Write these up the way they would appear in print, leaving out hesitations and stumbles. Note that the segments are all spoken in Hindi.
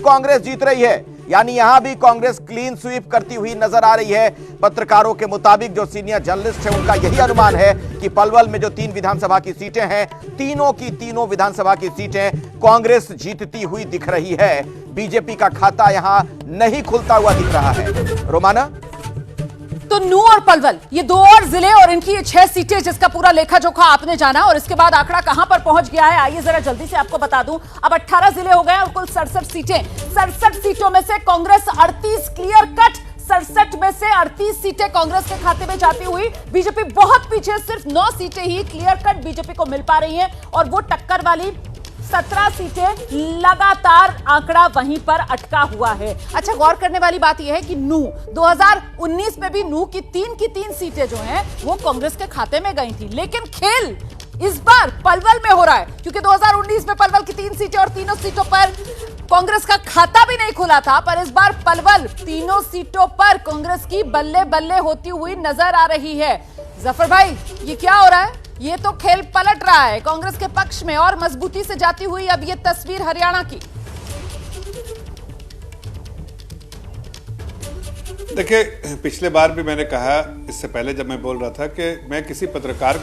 कांग्रेस जीत रही है, यानी यहां भी कांग्रेस क्लीन स्वीप करती हुई नजर आ रही है। पत्रकारों के मुताबिक जो सीनियर जर्नलिस्ट है उनका यही अनुमान है कि पलवल में जो 3 विधानसभा की सीटें हैं, तीनों की तीनों विधानसभा की सीटें कांग्रेस जीतती हुई दिख रही है। बीजेपी का खाता यहां नहीं खुलता हुआ दिख रहा है। रोमाना, तो नू और पलवल ये 2 और जिले और इनकी ये 6 सीटें जिसका पूरा लेखा जोखा आपने जाना, और इसके बाद आंकड़ा कहां पर पहुंच गया है आइए जरा जल्दी से आपको बता दूं। अब 18 जिले हो गए और कुल 67 सीटें। 67 सीटों में से कांग्रेस 38 क्लियर कट, 67 में से 38 सीटें कांग्रेस के खाते में जाती हुई बीजेपी बहुत पीछे, सिर्फ 9 सीटें ही क्लियर कट बीजेपी को मिल पा रही हैं और वो टक्कर वाली 17 सीटें लगातार आंकड़ा वहीं पर अटका हुआ है। अच्छा, गौर करने वाली बात यह है कि नू 2019 में भी नू की 3 सीटें जो हैं वो कांग्रेस के खाते में गई थी, लेकिन खेल इस बार पलवल में हो रहा है क्योंकि 2019 में पलवल की 3 सीटें और तीनों सीटों पर कांग्रेस का खाता भी नहीं खुला था, पर इस बार पलवल तीनों सीटों पर कांग्रेस की बल्ले बल्ले होती हुई नजर आ रही है। जफर भाई, ये क्या हो रहा है? ये तो खेल पलट रहा है कांग्रेस के पक्ष में और मजबूती से जाती हुई अब ये तस्वीर हरियाणा की। देखिए, पिछले बार भी मैंने कहा, इससे पहले जब मैं बोल रहा था कि मैं किसी पत्रकार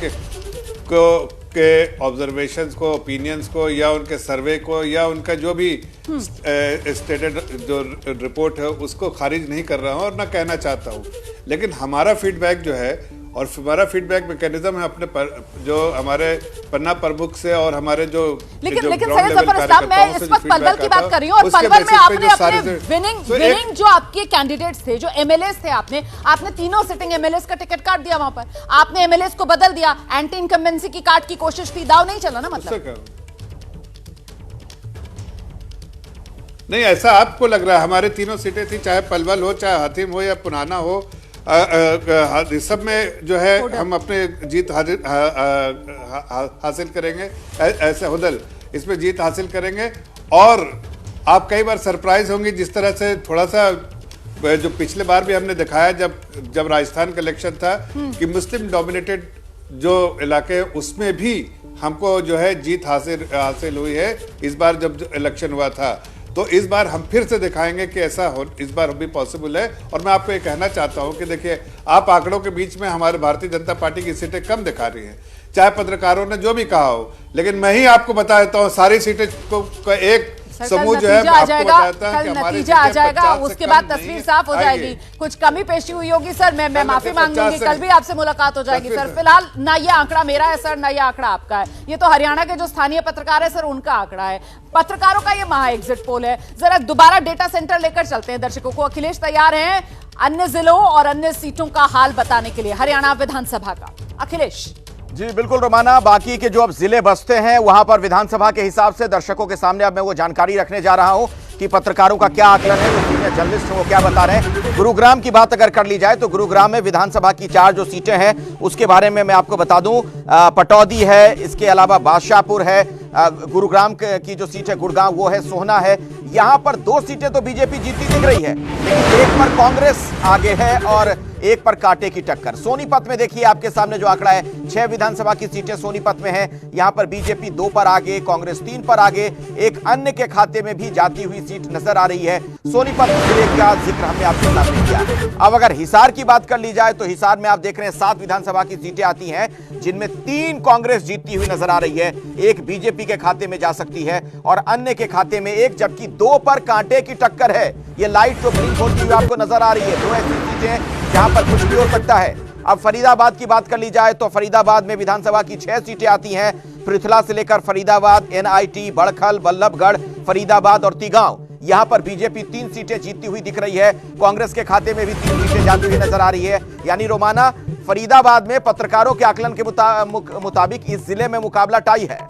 के ऑब्जर्वेशंस को, ओपिनियंस को या उनके सर्वे को या उनका जो भी स्टेटेड जो रिपोर्ट है उसको खारिज नहीं कर रहा हूं और ना कहना चाहता हूं, लेकिन हमारा फीडबैक जो है और हमारा फीडबैक मैकेनिज्म है अपने जो हमारे पन्ना प्रमुख से और हमारे जो लेकिन सैयद जफर इस्लाम, मैं इस वक्त पलवल की बात कर रही हूँ और पलवल में आपने अपने विनिंग जो आपके कैंडिडेट्स थे, जो एमएलएस थे, आपने तीनों सिटिंग एमएलएस का टिकट काट दिया, वहां पर आपने एमएलएस को बदल दिया, एंटी इनकम्बेंसी की काट की कोशिश थी, दाव नहीं चला ना? मतलब नहीं, ऐसा आपको लग रहा है। हमारे तीनों सीटें थी, चाहे पलवल हो, चाहे हातिम हो या पुनाना हो, सब में जो है हम अपने जीत हासिल करेंगे। ऐसे हुदल इसमें जीत हासिल करेंगे और आप कई बार सरप्राइज होंगे जिस तरह से थोड़ा सा जो पिछले बार भी हमने दिखाया जब राजस्थान का इलेक्शन था कि मुस्लिम डोमिनेटेड जो इलाके उसमें भी हमको जो है जीत हासिल हुई है इस बार जब इलेक्शन हुआ था। तो इस बार हम फिर से दिखाएंगे कि ऐसा हो, इस बार भी पॉसिबल है। और मैं आपको ये कहना चाहता हूं कि देखिए, आप आंकड़ों के बीच में हमारे भारतीय जनता पार्टी की सीटें कम दिखा रही हैं, चाहे पत्रकारों ने जो भी कहा हो, लेकिन मैं ही आपको बता देता हूं सारी सीटें को एक समूह जो है आ जाएगा, कल नतीजा आ जाएगा, उसके बाद तस्वीर साफ हो जाएगी। कुछ कमी पेशी हुई होगी सर, मैं माफी मांगूंगी, कल भी आपसे मुलाकात हो जाएगी सर। फिलहाल ना ये आंकड़ा मेरा है सर, ना ये आंकड़ा आपका है, ये तो हरियाणा के जो स्थानीय पत्रकार है सर उनका आंकड़ा है। पत्रकारों का ये महा एग्जिट पोल है। जरा दोबारा डेटा सेंटर लेकर चलते हैं दर्शकों को। अखिलेश तैयार हैं अन्य जिलों और अन्य सीटों का हाल बताने के लिए, हरियाणा विधानसभा का। अखिलेश जी बिल्कुल रोमाना, बाकी के जो अब जिले बसते हैं वहां पर विधानसभा के हिसाब से दर्शकों के सामने अब मैं वो जानकारी रखने जा रहा हूं कि पत्रकारों का क्या आकलन है, जो सीनियर जर्नलिस्ट हैं वो क्या बता रहे हैं। गुरुग्राम की बात अगर कर ली जाए तो गुरुग्राम में विधानसभा की 4 जो सीटें हैं उसके बारे में मैं आपको बता दूं। पटौदी है, इसके अलावा बादशाहपुर है, गुरुग्राम की जो सीट है गुड़गांव वो है, सोहना है। यहां पर 2 सीटें तो बीजेपी जीतती दिख रही है, लेकिन एक पर कांग्रेस आगे है और एक पर कांटे की टक्कर। सोनीपत में देखिए आपके सामने जो आंकड़ा है, 6 विधानसभा की सीटें सोनीपत में हैं। यहां पर बीजेपी 2 पर आगे, कांग्रेस 3 पर आगे, एक अन्य के खाते में भी जाती हुई सीट नजर आ रही है। सोनीपत जिले का जिक्र हमने आपके सामने किया। अब अगर हिसार की बात कर ली जाए तो हिसार में आप देख रहे हैं 7 विधानसभा की सीटें आती हैं, जिनमें 3 कांग्रेस जीतती हुई नजर आ रही है, एक बीजेपी के खाते में जा सकती है और अन्य के खाते में एक, जबकि 2 पर कांटे की टक्कर है। ये लाइट जो ब्लिंक होती हुई आपको नजर आ रही है, 2 ऐसी सीटें जहां पर कुछ भी हो सकता है। अब फरीदाबाद की बात कर ली जाए तो फरीदाबाद में विधानसभा की 6 सीटें आती हैं। पृथला से लेकर फरीदाबाद, एनआईटी, बड़खल, बल्लभगढ़, फरीदाबाद और तिगांव, यहां पर बीजेपी 3 सीटें जीतती हुई दिख रही है। कांग्रेस के खाते में भी 3 सीटें जाती हुई नजर आ रही है। यानी रोमाना, फरीदाबाद में पत्रकारों के आकलन के मुताबिक इस जिले में मुकाबला टाई है।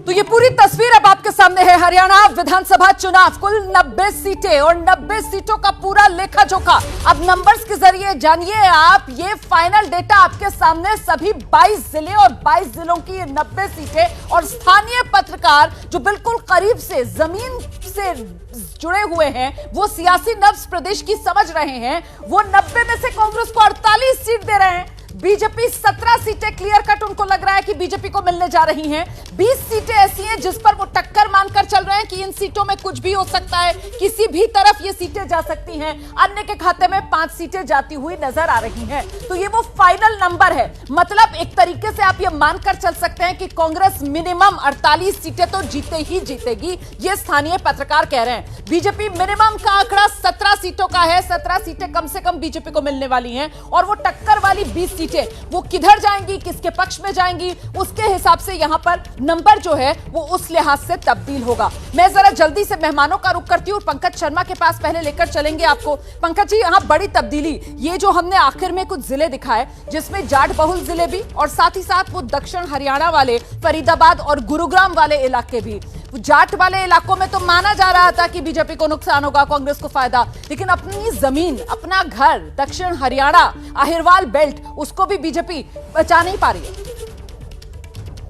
तो ये पूरी तस्वीर अब आपके सामने है। हरियाणा विधानसभा चुनाव, कुल 90 सीटें और 90 सीटों का पूरा लेखा जोखा अब नंबर्स के जरिए जानिए आप। ये फाइनल डेटा आपके सामने, सभी 22 जिले और 22 जिलों की ये 90 सीटें और स्थानीय पत्रकार जो बिल्कुल करीब से जमीन से जुड़े हुए हैं, वो सियासी नब्ज प्रदेश की समझ रहे हैं। वो 90 में से कांग्रेस को 48 सीट दे रहे हैं। बीजेपी 17 सीटें क्लियर कट उनको लग रहा है कि बीजेपी को मिलने जा रही हैं। 20 सीटें ऐसी हैं जिस पर वो टक्कर मानकर चल रहे हैं कि इन सीटों में कुछ भी हो सकता है, किसी भी तरफ ये सीटें जा सकती हैं। अन्य के खाते में 5 सीटें जाती हुई नजर आ रही हैं। तो ये वो फाइनल नंबर है। मतलब एक तरीके से आप ये मानकर चल सकते हैं कि कांग्रेस मिनिमम 48 सीटें तो जीते ही जीतेगी, ये स्थानीय पत्रकार कह रहे हैं। बीजेपी मिनिमम का आंकड़ा 17 सीटों का है। 17 सीटें कम से कम बीजेपी को मिलने वाली हैं और वो टक्कर वाली 20 सीटें वो किधर जाएंगी, किसके पक्ष में जाएंगी, उसके हिसाब से यहां पर नंबर जो है वो उस लिहाज से तब्दील होगा। मैं जरा जल्दी से मेहमानों का रुख करती हूं, पंकज शर्मा के पास पहले लेकर चलेंगे आपको। पंकज जी, यहां बड़ी तब्दीली, ये जो हमने आखिर में कुछ जिले दिखाए जिसमें जाट बहुल जिले भी और साथ ही साथ वो दक्षिण हरियाणा वाले फरीदाबाद और गुरुग्राम वाले इलाके भी। जाट वाले इलाकों में तो माना जा रहा था कि बीजेपी को नुकसान होगा, कांग्रेस को फायदा, लेकिन अपनी जमीन, अपना घर दक्षिण हरियाणा अहिरवाल बेल्ट, उसको भी बीजेपी बचा नहीं पा रही है।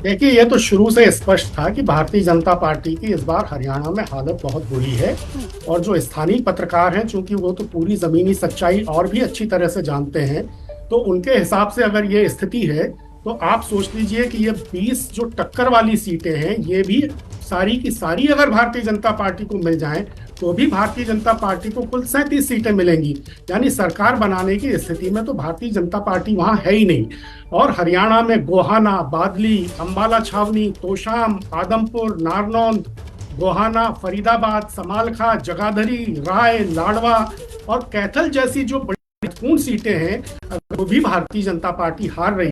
देखिए, ये तो शुरू से स्पष्ट था कि भारतीय जनता पार्टी की इस बार हरियाणा में हालत बहुत बुरी है और जो स्थानीय पत्रकार हैं, चूंकि वो तो पूरी जमीनी सच्चाई और भी अच्छी तरह से जानते हैं, तो उनके हिसाब से अगर ये स्थिति है तो आप सोच लीजिए कि ये 20 जो टक्कर वाली सीटें हैं, ये भी सारी की सारी अगर भारतीय जनता पार्टी को मिल जाएं तो भी भारतीय जनता पार्टी को कुल 37 सीटें मिलेंगी। यानी सरकार बनाने की स्थिति में तो भारतीय जनता पार्टी वहां है ही नहीं। और हरियाणा में गोहाना, बादली, अंबाला छावनी, तोशाम, आदमपुर, नारनौंद, गोहाना, फरीदाबाद, समालखा, जगाधरी, राय, लाडवा और कैथल जैसी जो महत्वपूर्ण सीटें हैं, अगर वो भी भारतीय जनता पार्टी हार रही है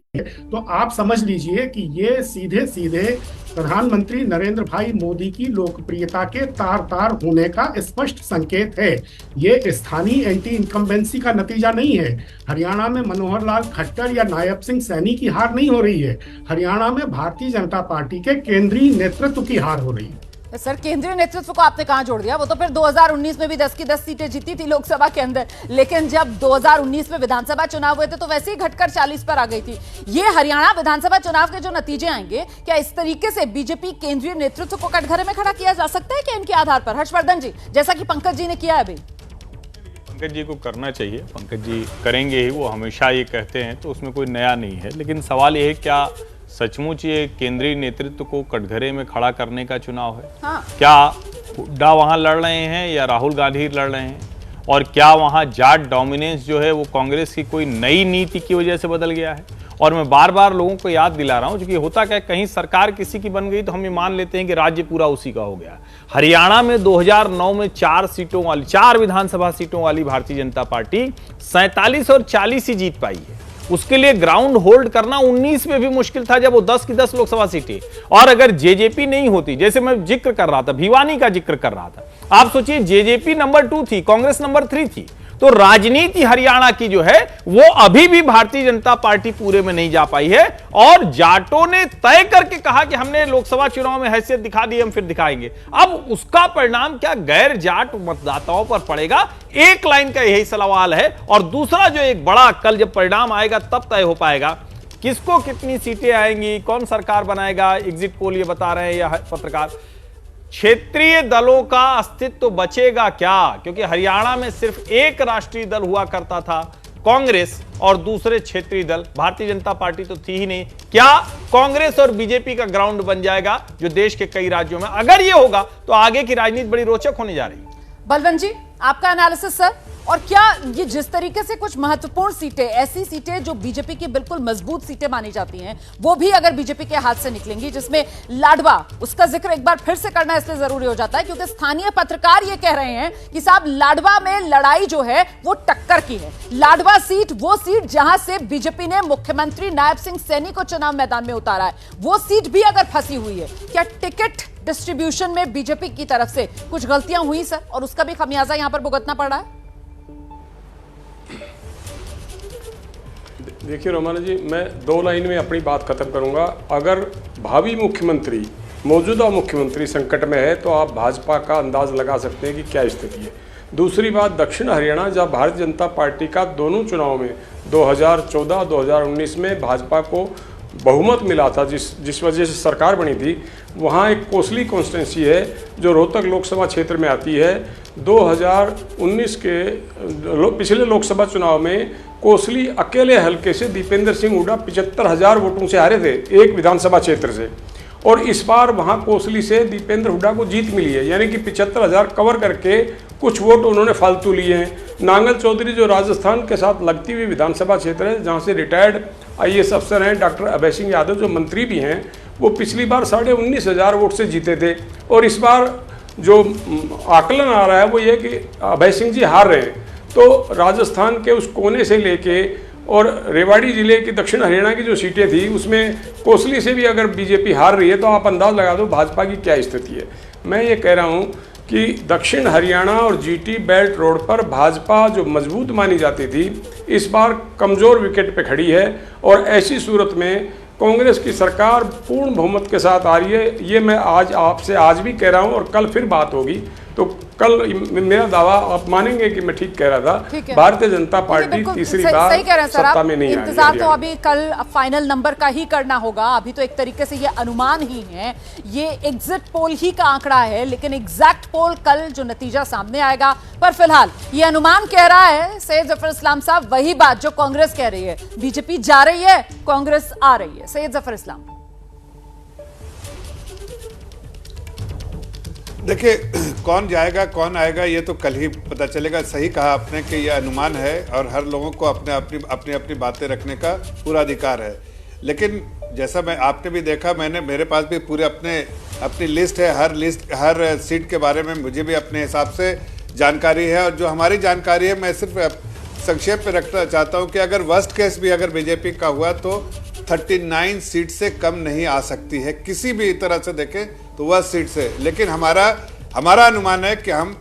तो आप समझ लीजिए कि ये सीधे सीधे प्रधानमंत्री नरेंद्र भाई मोदी की लोकप्रियता के तार तार होने का स्पष्ट संकेत है। ये स्थानीय एंटी इनकम्बेंसी का नतीजा नहीं है। हरियाणा में मनोहर लाल खट्टर या नायब सिंह सैनी की हार नहीं हो रही है। हरियाणा में भारतीय जनता पार्टी के केंद्रीय नेतृत्व की हार हो रही है। सर, केंद्रीय नेतृत्व को आपने कहां जोड़ दिया? वो तो फिर 2019 में भी 10 की 10 सीटें जीती थी लोकसभा के अंदर, लेकिन जब 2019 में विधानसभा चुनाव हुए थे तो वैसे ही घटकर 40 पर आ गई थी। ये हरियाणा विधानसभा चुनाव के जो नतीजे आएंगे, क्या इस तरीके से बीजेपी केंद्रीय नेतृत्व को कटघरे में खड़ा किया जा सकता है क्या इनके आधार पर? हर्षवर्धन जी, जैसा कि पंकज जी ने किया है अभी। पंकज जी को करना चाहिए, पंकज जी करेंगे ही, वो हमेशा ये कहते हैं, तो उसमें कोई नया नहीं है। लेकिन सवाल ये है, क्या सचमुच ये केंद्रीय नेतृत्व को कटघरे में खड़ा करने का चुनाव है? हाँ। क्या हुड्डा वहां लड़ रहे हैं या राहुल गांधी लड़ रहे हैं? और क्या वहां जाट डोमिनेंस जो है वो कांग्रेस की कोई नई नीति की वजह से बदल गया है? और मैं बार बार लोगों को याद दिला रहा हूं, क्योंकि होता क्या, कहीं सरकार किसी की बन गई तो हम ये मान लेते हैं कि राज्य पूरा उसी का हो गया। हरियाणा में 2009 में 4 विधानसभा सीटों वाली भारतीय जनता पार्टी 47 और 40 ही जीत पाई है। उसके लिए ग्राउंड होल्ड करना 19 में भी मुश्किल था, जब वो 10 की 10 लोकसभा सीटें। और अगर जेजेपी नहीं होती, जैसे मैं जिक्र कर रहा था, भिवानी का जिक्र कर रहा था, आप सोचिए जेजेपी नंबर 2 थी, कांग्रेस नंबर 3 थी, तो राजनीति हरियाणा की जो है वो अभी भी भारतीय जनता पार्टी पूरे में नहीं जा पाई है। और जाटों ने तय करके कहा कि हमने लोकसभा चुनाव में हैसियत दिखा दी, हम फिर दिखाएंगे। अब उसका परिणाम क्या गैर जाट मतदाताओं पर पड़ेगा? एक लाइन का यही सवाल है। और दूसरा जो एक बड़ा, कल जब परिणाम आएगा तब तय हो पाएगा किसको कितनी सीटें आएंगी, कौन सरकार बनाएगा। एग्जिट पोल ये बता रहे हैं या पत्रकार, क्षेत्रीय दलों का अस्तित्व बचेगा क्या? क्योंकि हरियाणा में सिर्फ एक राष्ट्रीय दल हुआ करता था, कांग्रेस, और दूसरे क्षेत्रीय दल भारतीय जनता पार्टी तो थी ही नहीं। क्या कांग्रेस और बीजेपी का ग्राउंड बन जाएगा जो देश के कई राज्यों में? अगर यह होगा तो आगे की राजनीति बड़ी रोचक होने जा रही है। बलवंत जी, आपका एनालिसिस सर। और क्या ये जिस तरीके से कुछ महत्वपूर्ण सीटें, ऐसी सीटें जो बीजेपी की बिल्कुल मजबूत सीटें मानी जाती हैं, वो भी अगर बीजेपी के हाथ से निकलेंगी, जिसमें लाडवा, उसका जिक्र एक बार फिर से करना इसलिए जरूरी हो जाता है क्योंकि स्थानीय पत्रकार ये कह रहे हैं कि साहब लाडवा में लड़ाई जो है वो टक्कर की है। लाडवा सीट वो सीट जहां से बीजेपी ने मुख्यमंत्री नायब सिंह सैनी को चुनाव मैदान में उतारा है, वो सीट भी अगर फंसी हुई है, क्या टिकट डिस्ट्रीब्यूशन में बीजेपी की तरफ से कुछ गलतियां हुई सर, और उसका भी खमियाजा यहां पर भुगतना पड़ रहा है? देखिए रोमाना जी, मैं 2 लाइन में अपनी बात खत्म करूंगा। अगर भावी मुख्यमंत्री, मौजूदा मुख्यमंत्री संकट में है तो आप भाजपा का अंदाज लगा सकते हैं कि क्या स्थिति है। दूसरी बात, दक्षिण हरियाणा, जब भारतीय जनता पार्टी का दोनों चुनाव में 2014-2019 में भाजपा को बहुमत मिला था, जिस वजह से सरकार बनी थी, वहाँ एक कोसली कॉन्स्टिट्यूंसी है जो रोहतक लोकसभा क्षेत्र में आती है। 2019 के पिछले लोकसभा चुनाव में कोसली अकेले हल्के से दीपेंद्र सिंह हुड्डा 75,000 वोटों से हारे थे एक विधानसभा क्षेत्र से, और इस बार वहाँ कोसली से दीपेंद्र हुड्डा को जीत मिली है, यानी कि 75,000 कवर करके कुछ वोट उन्होंने फालतू लिए हैं। नांगल चौधरी जो राजस्थान के साथ लगती हुई विधानसभा क्षेत्र है, जहाँ से रिटायर्ड IAS अफसर हैं डॉक्टर अभय सिंह यादव, जो मंत्री भी हैं, वो पिछली बार 19,500 वोट से जीते थे। और इस बार जो आकलन आ रहा है वो ये कि अभय सिंह जी हार रहे हैं। तो राजस्थान के उस कोने से लेके और रेवाड़ी जिले की दक्षिण हरियाणा की जो सीटें थी उसमें कोसली से भी अगर बीजेपी हार रही है तो आप अंदाज लगा दो भाजपा की क्या स्थिति है। मैं ये कह रहा हूँ कि दक्षिण हरियाणा और GT बेल्ट रोड पर भाजपा जो मजबूत मानी जाती थी, इस बार कमज़ोर विकेट पे खड़ी है, और ऐसी सूरत में कांग्रेस की सरकार पूर्ण बहुमत के साथ आ रही है। ये मैं आज आपसे आज भी कह रहा हूँ, और कल फिर बात होगी तो कल मेरा दावा आप मानेंगे कि मैं ठीक कह रहा था। भारतीय जनता पार्टी तीसरी बार सही कह रहे हैं सर, सत्ता में नहीं आएगी। इंतजार तो अभी कल फाइनल नंबर का ही करना होगा। अभी तो एक तरीके से ये अनुमान ही है, ये एग्जिट पोल ही का आंकड़ा है, लेकिन एग्जैक्ट पोल कल जो नतीजा सामने आएगा। पर फिलहाल ये अनुमान कह रहा है सैयद जफर इस्लाम साहब वही बात जो कांग्रेस कह रही है, बीजेपी जा रही है, कांग्रेस आ रही है। सैयद जफर इस्लाम, देखिए, कौन जाएगा कौन आएगा ये तो कल ही पता चलेगा। सही कहा आपने कि यह अनुमान है और हर लोगों को अपनी बातें रखने का पूरा अधिकार है। लेकिन जैसा आपने भी देखा, मेरे पास भी पूरे अपनी लिस्ट है। हर सीट के बारे में मुझे भी अपने हिसाब से जानकारी है, और जो हमारी जानकारी है मैं सिर्फ संक्षेप में रखना चाहता हूँ कि अगर वर्स्ट केस भी अगर बीजेपी का हुआ तो 39 सीट से कम नहीं आ सकती है, किसी भी तरह से देखें तो वह सीट से। लेकिन हमारा अनुमान है कि हम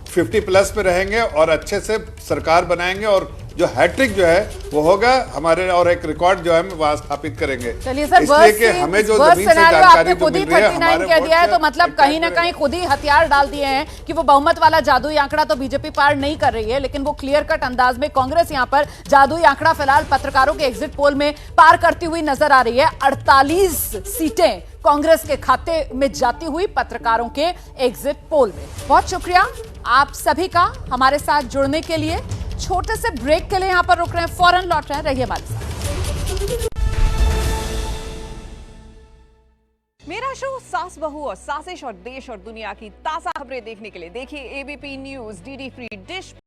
50+ पे रहेंगे और अच्छे से सरकार बनाएंगे, और जो हैट्रिक जो है वो होगा हमारे, और एक रिकॉर्ड जो है हम वहां स्थापित करेंगे। चलिए सर, इसलिए कि हमें जो जमीन से जानकारी जो मिल रही है, 39 कह दिया है तो मतलब कहीं ना कहीं खुद ही हथियार डाल दिए हैं कि वो बहुमत वाला जादुई आंकड़ा तो बीजेपी पार नहीं कर रही है, लेकिन वो क्लियर कट अंदाज में कांग्रेस यहां पर जादुई आंकड़ा फिलहाल पत्रकारों के एग्जिट पोल में पार करती हुई नजर आ रही है। 48 सीटें कांग्रेस के खाते में जाती हुई पत्रकारों के एग्जिट पोल में। बहुत शुक्रिया आप सभी का हमारे साथ जुड़ने के लिए। छोटे से ब्रेक के लिए यहां पर रुक रहे हैं, फौरन लौट रहे हैं, रहिए हमारे साथ। मेरा शो सास बहू और साजिश और देश और दुनिया की ताजा खबरें देखने के लिए देखिए ABP news DD free dish